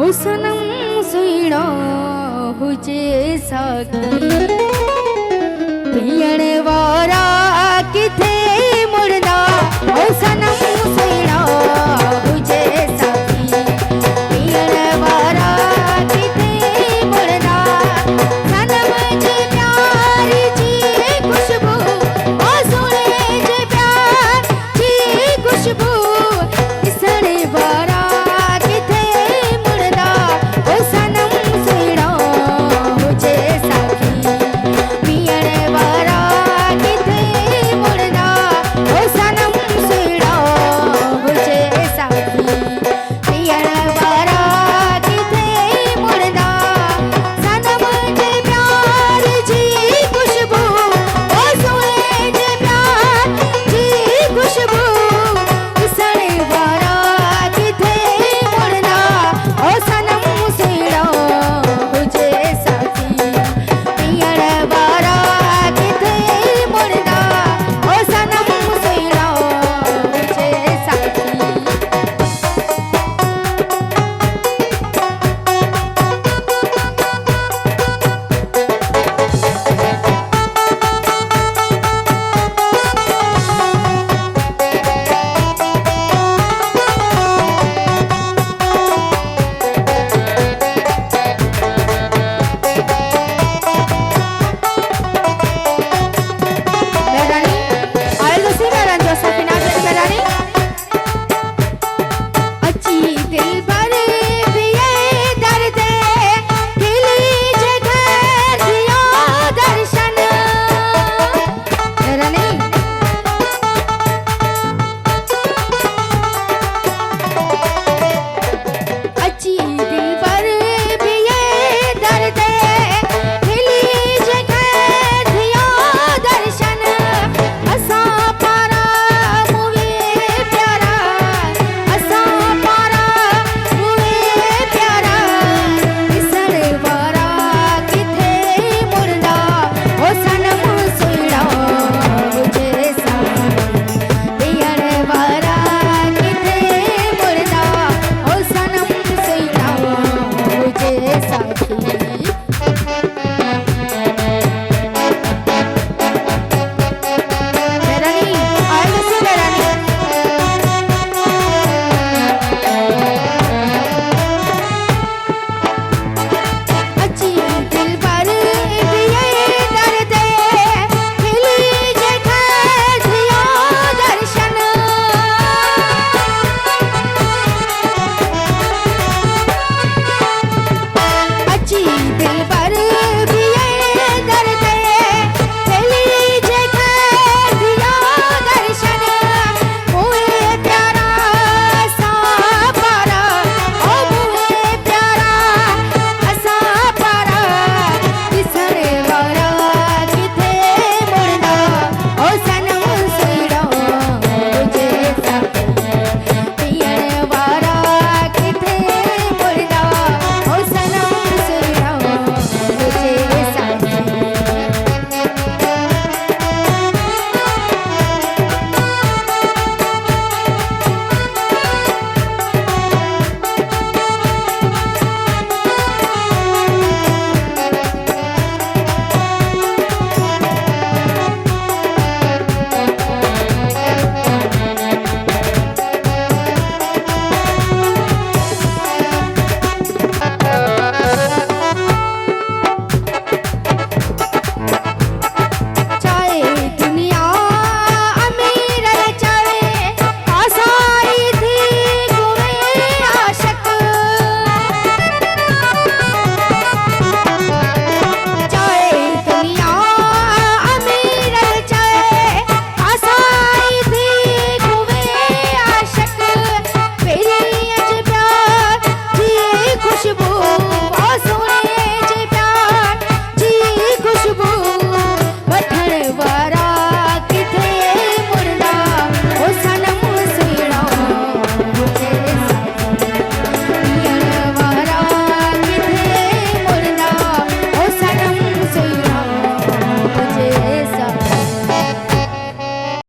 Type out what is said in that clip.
ओ सनम सुइणो हुजे सागी पियण वारा किथे मुड़दा ओ सनम सुइणो हुजे सागी पियण वारा किथे मुड़दा सनम जे प्यार जी खुशबू ओ सुने जे प्यार जी खुशबू इसण वारा किथे मुड़दा ओ सनम सुइणो हुजे सागी पियण वारा किथे मुड़दा ओ सनम सुइणो हुजे सागी पियण वारा किथे मुड़दा सनम जे प्यार जी खुशबू ओ सुने जे प्यार जी खुशबू इसण वारा किथे मुड़दा ओ सनम सुइणो हुजे सागी पियण वारा किथे मुड़दा ओ सनम सुइणो हुजे सागी Melanie, algo sí, Melanie, yo soy final de Melanie. अच्छी दिल